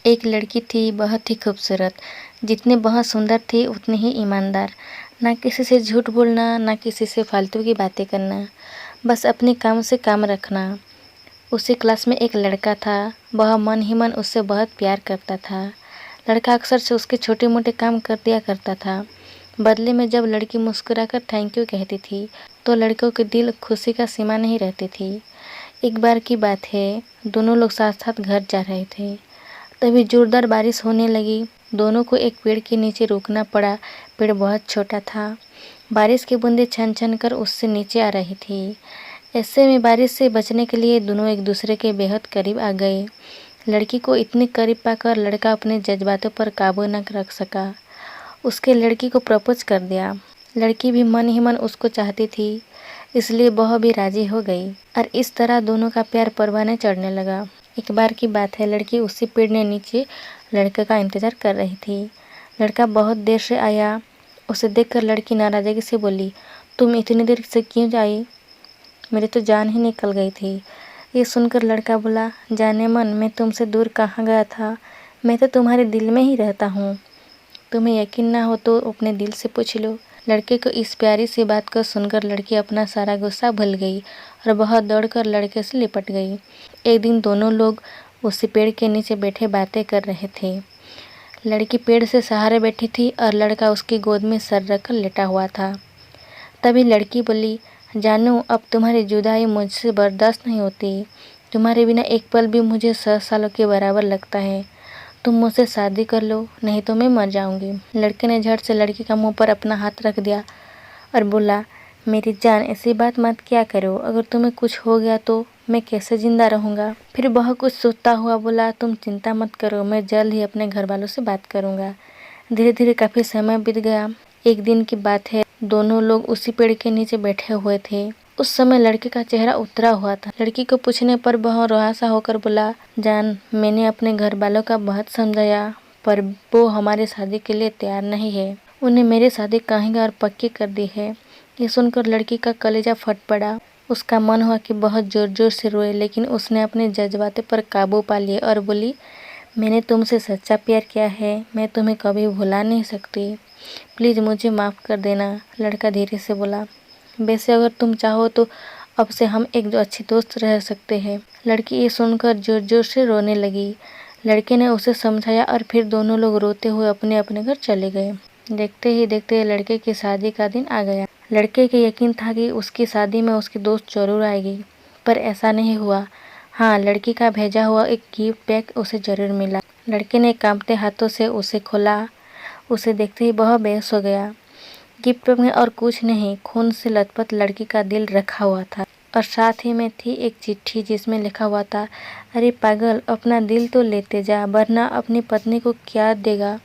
एक लड़की थी बहुत ही खूबसूरत। जितनी बहुत सुंदर थी उतनी ही ईमानदार। ना किसी से झूठ बोलना, ना किसी से फालतू की बातें करना, बस अपने काम से काम रखना। उसी क्लास में एक लड़का था, वह मन ही मन उससे बहुत प्यार करता था। लड़का अक्सर से उसके छोटे मोटे काम कर दिया करता था। बदले में जब लड़की मुस्कुराकर थैंक यू कहती थी तो लड़कों के दिल खुशी का सीमा नहीं रहती थी। एक बार की बात है, दोनों लोग साथ साथ घर जा रहे थे। तभी जोरदार बारिश होने लगी। दोनों को एक पेड़ के नीचे रुकना पड़ा। पेड़ बहुत छोटा था। बारिश की बूंदें छन छन कर उससे नीचे आ रही थी। ऐसे में बारिश से बचने के लिए दोनों एक दूसरे के बेहद करीब आ गए। लड़की को इतने करीब पाकर लड़का अपने जज्बातों पर काबू न रख सका। उसके लड़की को प्रपोज कर दिया। लड़की भी मन ही मन उसको चाहती थी, इसलिए वह भी राजी हो गई और इस तरह दोनों का प्यार परवाने चढ़ने लगा। एक बार की बात है, लड़की उसी पेड़ ने नीचे लड़के का इंतजार कर रही थी। लड़का बहुत देर से आया। उसे देखकर लड़की नाराजगी से बोली, तुम इतनी देर से क्यों आई? मेरी तो जान ही निकल गई थी। ये सुनकर लड़का बोला, जाने मन, मैं तुमसे दूर कहाँ गया था, मैं तो तुम्हारे दिल में ही रहता हूँ। तुम्हें यकीन ना हो तो अपने दिल से पूछ लो। लड़के को इस प्यारी सी बात को सुनकर लड़की अपना सारा गुस्सा भूल गई और बहुत दौड़कर लड़के से लिपट गई। एक दिन दोनों लोग उसी पेड़ के नीचे बैठे बातें कर रहे थे। लड़की पेड़ से सहारे बैठी थी और लड़का उसकी गोद में सर रखकर लेटा हुआ था। तभी लड़की बोली, जानू, अब तुम्हारी जुदाई मुझसे बर्दाश्त नहीं होती। तुम्हारे बिना एक पल भी मुझे 100 सालों के बराबर लगता है। तुम मुझसे शादी कर लो, नहीं तो मैं मर जाऊंगी। लड़के ने झट से लड़की का मुंह पर अपना हाथ रख दिया और बोला, मेरी जान, ऐसी बात मत क्या करो। अगर तुम्हें कुछ हो गया तो मैं कैसे जिंदा रहूंगा? फिर वह कुछ सोचता हुआ बोला, तुम चिंता मत करो, मैं जल्द ही अपने घर वालों से बात करूंगा। धीरे धीरे काफी समय बीत गया। एक दिन की बात है, दोनों लोग उसी पेड़ के नीचे बैठे हुए थे। उस समय लड़के का चेहरा उतरा हुआ था। लड़की को पूछने पर वह रोहासा होकर बोला, जान, मैंने अपने घर वालों का बहुत समझाया, पर वो हमारी शादी के लिए तैयार नहीं है। उन्हें मेरी शादी कहीं और पक्की कर दी है। ये सुनकर लड़की का कलेजा फट पड़ा। उसका मन हुआ कि बहुत जोर जोर से रोए, लेकिन उसने अपने जज्बातों पर काबू पा लिए और बोली, मैंने तुमसे सच्चा प्यार किया है, मैं तुम्हें कभी भुला नहीं सकती। प्लीज़ मुझे माफ़ कर देना। लड़का धीरे से बोला, वैसे अगर तुम चाहो तो अब से हम एक जो अच्छे दोस्त रह सकते हैं। लड़की ये सुनकर जोर जोर से रोने लगी। लड़के ने उसे समझाया और फिर दोनों लोग रोते हुए अपने अपने घर चले गए। देखते ही देखते लड़के की शादी का दिन आ गया। लड़के के यकीन था कि उसकी शादी में उसकी दोस्त जरूर आएगी, पर ऐसा नहीं हुआ। हाँ, लड़की का भेजा हुआ एक गिफ्ट पैक उसे जरूर मिला। लड़के ने कांपते हाथों से उसे खोला। उसे देखते ही वह बेहोश हो गया। गिफ्ट में और कुछ नहीं, खून से लथपथ लड़की का दिल रखा हुआ था और साथ ही में थी एक चिट्ठी जिसमें लिखा हुआ था, अरे पागल, अपना दिल तो लेते जा, वरना अपनी पत्नी को क्या देगा।